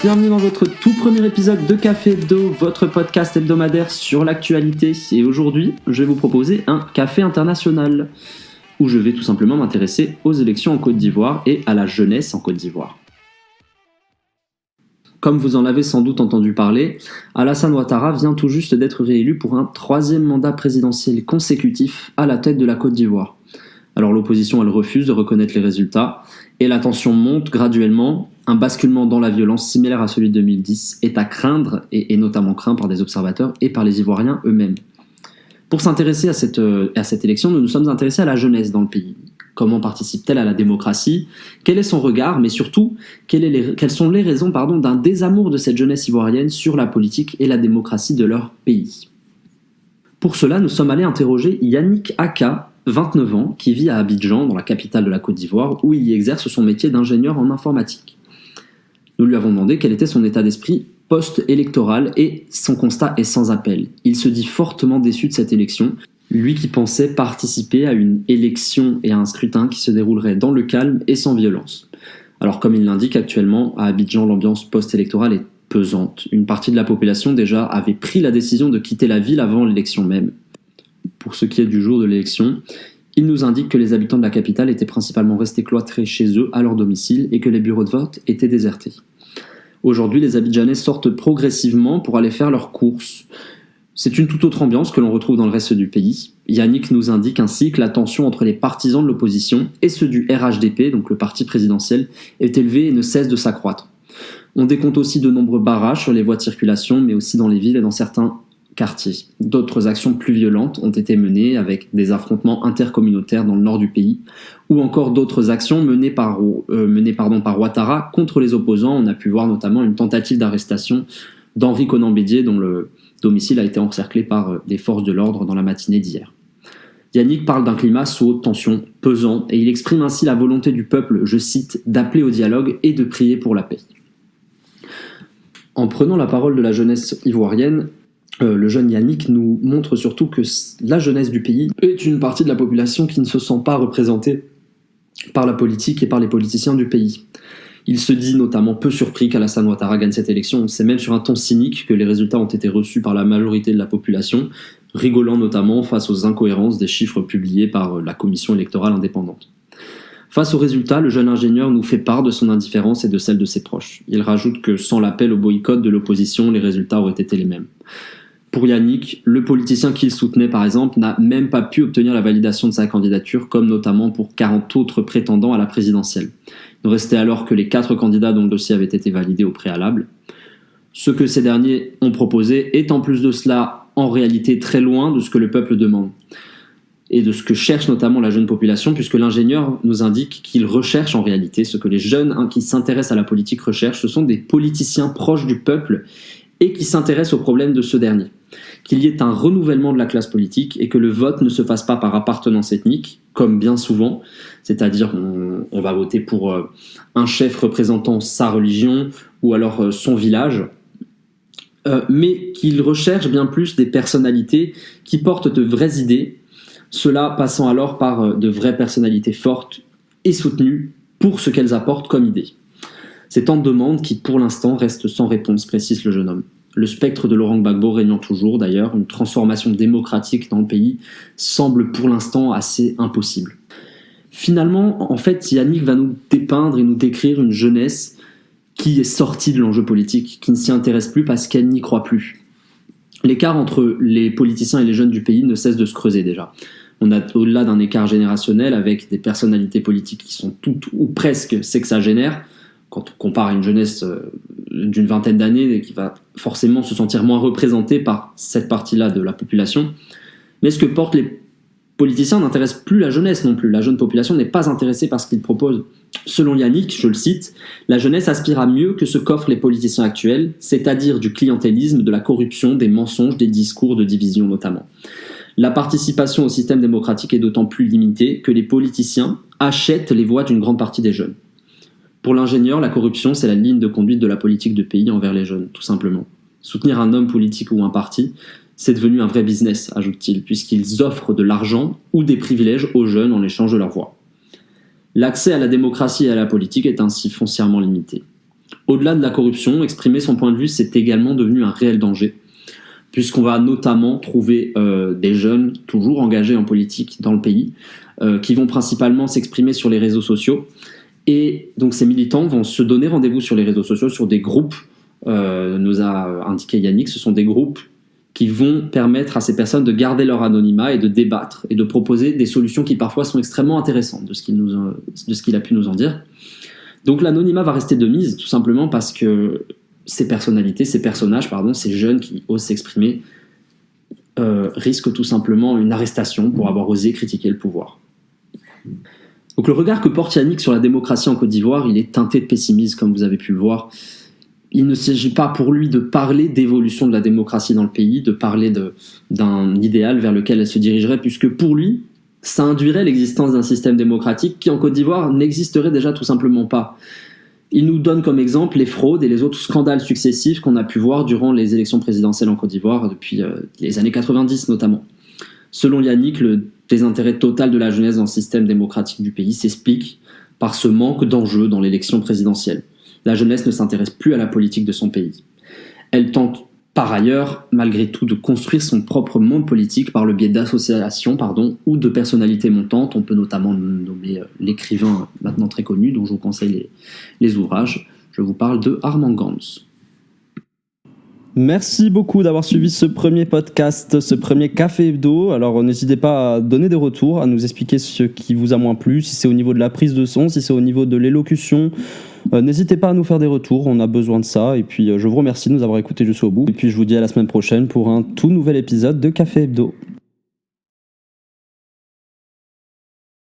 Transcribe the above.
Bienvenue dans votre tout premier épisode de Café Hebdo, votre podcast hebdomadaire sur l'actualité. Et aujourd'hui, je vais vous proposer un café international, où je vais tout simplement m'intéresser aux élections en Côte d'Ivoire et à la jeunesse en Côte d'Ivoire. Comme vous en avez sans doute entendu parler, Alassane Ouattara vient tout juste d'être réélu pour un 3e mandat présidentiel consécutif à la tête de la Côte d'Ivoire. Alors l'opposition, elle refuse de reconnaître les résultats, et la tension monte graduellement. Un basculement dans la violence similaire à celui de 2010 est à craindre, et est notamment craint par des observateurs et par les Ivoiriens eux-mêmes. Pour s'intéresser à cette élection, nous nous sommes intéressés à la jeunesse dans le pays. Comment participe-t-elle à la démocratie ? Quel est son regard ? Mais surtout, quelles sont les raisons d'un désamour de cette jeunesse ivoirienne sur la politique et la démocratie de leur pays ? Pour cela, nous sommes allés interroger Yannick Aka, 29 ans, qui vit à Abidjan, dans la capitale de la Côte d'Ivoire, où il y exerce son métier d'ingénieur en informatique. Nous lui avons demandé quel était son état d'esprit post-électoral et son constat est sans appel. Il se dit fortement déçu de cette élection, lui qui pensait participer à une élection et à un scrutin qui se déroulerait dans le calme et sans violence. Alors comme il l'indique actuellement, à Abidjan, l'ambiance post-électorale est pesante. Une partie de la population déjà avait pris la décision de quitter la ville avant l'élection même. Pour ce qui est du jour de l'élection, il nous indique que les habitants de la capitale étaient principalement restés cloîtrés chez eux à leur domicile et que les bureaux de vote étaient désertés. Aujourd'hui, les Abidjanais sortent progressivement pour aller faire leurs courses. C'est une toute autre ambiance que l'on retrouve dans le reste du pays. Yannick nous indique ainsi que la tension entre les partisans de l'opposition et ceux du RHDP, donc le parti présidentiel, est élevée et ne cesse de s'accroître. On décompte aussi de nombreux barrages sur les voies de circulation, mais aussi dans les villes et dans certains quartiers. D'autres actions plus violentes ont été menées avec des affrontements intercommunautaires dans le nord du pays, ou encore d'autres actions menées par Ouattara contre les opposants. On a pu voir notamment une tentative d'arrestation d'Henri Konan Bédié, dont le domicile a été encerclé par des forces de l'ordre dans la matinée d'hier. Yannick parle d'un climat sous haute tension, pesant, et il exprime ainsi la volonté du peuple, je cite, d'appeler au dialogue et de prier pour la paix. En prenant la parole de la jeunesse ivoirienne, le jeune Yannick nous montre surtout que la jeunesse du pays est une partie de la population qui ne se sent pas représentée par la politique et par les politiciens du pays. Il se dit notamment peu surpris qu'Alassane Ouattara gagne cette élection. C'est même sur un ton cynique que les résultats ont été reçus par la majorité de la population, rigolant notamment face aux incohérences des chiffres publiés par la commission électorale indépendante. Face aux résultats, le jeune ingénieur nous fait part de son indifférence et de celle de ses proches. Il rajoute que sans l'appel au boycott de l'opposition, les résultats auraient été les mêmes. Pour Yannick, le politicien qu'il soutenait par exemple n'a même pas pu obtenir la validation de sa candidature, comme notamment pour 40 autres prétendants à la présidentielle. Il ne restait alors que les 4 candidats dont le dossier avait été validé au préalable. Ce que ces derniers ont proposé est en plus de cela en réalité très loin de ce que le peuple demande et de ce que cherche notamment la jeune population, puisque l'ingénieur nous indique qu'il recherche en réalité ce que les jeunes qui s'intéressent à la politique recherchent. Ce sont des politiciens proches du peuple et qui s'intéressent aux problèmes de ce dernier. Qu'il y ait un renouvellement de la classe politique et que le vote ne se fasse pas par appartenance ethnique, comme bien souvent, c'est-à-dire on va voter pour un chef représentant sa religion ou alors son village, mais qu'il recherche bien plus des personnalités qui portent de vraies idées, cela passant alors par de vraies personnalités fortes et soutenues pour ce qu'elles apportent comme idées. C'est tant de demandes qui, pour l'instant, restent sans réponse, précise le jeune homme. Le spectre de Laurent Gbagbo régnant toujours, d'ailleurs, une transformation démocratique dans le pays semble pour l'instant assez impossible. Finalement, en fait, Yannick va nous dépeindre et nous décrire une jeunesse qui est sortie de l'enjeu politique, qui ne s'y intéresse plus parce qu'elle n'y croit plus. L'écart entre les politiciens et les jeunes du pays ne cesse de se creuser déjà. On a au-delà d'un écart générationnel avec des personnalités politiques qui sont toutes ou presque sexagénaires, quand on compare à une jeunesse d'une vingtaine d'années qui va forcément se sentir moins représentée par cette partie-là de la population. Mais ce que portent les politiciens n'intéresse plus la jeunesse non plus. La jeune population n'est pas intéressée par ce qu'ils proposent. Selon Yannick, je le cite, « La jeunesse aspire à mieux que ce qu'offrent les politiciens actuels, c'est-à-dire du clientélisme, de la corruption, des mensonges, des discours de division notamment. La participation au système démocratique est d'autant plus limitée que les politiciens achètent les voix d'une grande partie des jeunes. Pour l'ingénieur, la corruption, c'est la ligne de conduite de la politique de pays envers les jeunes, tout simplement. Soutenir un homme politique ou un parti, c'est devenu un vrai business, ajoute-t-il, puisqu'ils offrent de l'argent ou des privilèges aux jeunes en échange de leur voix. L'accès à la démocratie et à la politique est ainsi foncièrement limité. Au-delà de la corruption, exprimer son point de vue, c'est également devenu un réel danger, puisqu'on va notamment trouver des jeunes toujours engagés en politique dans le pays, qui vont principalement s'exprimer sur les réseaux sociaux. Et donc ces militants vont se donner rendez-vous sur les réseaux sociaux, sur des groupes, nous a indiqué Yannick, ce sont des groupes qui vont permettre à ces personnes de garder leur anonymat et de débattre et de proposer des solutions qui parfois sont extrêmement intéressantes de ce qu'il a pu nous en dire. Donc l'anonymat va rester de mise, tout simplement parce que ces ces jeunes qui osent s'exprimer, risquent tout simplement une arrestation pour avoir osé critiquer le pouvoir. Donc le regard que porte Yannick sur la démocratie en Côte d'Ivoire, il est teinté de pessimisme, comme vous avez pu le voir. Il ne s'agit pas pour lui de parler d'évolution de la démocratie dans le pays, de parler d'un idéal vers lequel elle se dirigerait, puisque pour lui, ça induirait l'existence d'un système démocratique qui en Côte d'Ivoire n'existerait déjà tout simplement pas. Il nous donne comme exemple les fraudes et les autres scandales successifs qu'on a pu voir durant les élections présidentielles en Côte d'Ivoire depuis les années 90 notamment. Selon Yannick, le désintérêt total de la jeunesse dans le système démocratique du pays s'explique par ce manque d'enjeux dans l'élection présidentielle. La jeunesse ne s'intéresse plus à la politique de son pays. Elle tente par ailleurs, malgré tout, de construire son propre monde politique par le biais d'associations ou de personnalités montantes. On peut notamment nommer l'écrivain maintenant très connu, dont je vous conseille les ouvrages. Je vous parle de Armand Gans. Merci beaucoup d'avoir suivi ce premier podcast, ce premier Café Hebdo. Alors n'hésitez pas à donner des retours, à nous expliquer ce qui vous a moins plu, si c'est au niveau de la prise de son, si c'est au niveau de l'élocution. N'hésitez pas à nous faire des retours, on a besoin de ça. Et puis je vous remercie de nous avoir écoutés jusqu'au bout. Et puis je vous dis à la semaine prochaine pour un tout nouvel épisode de Café Hebdo.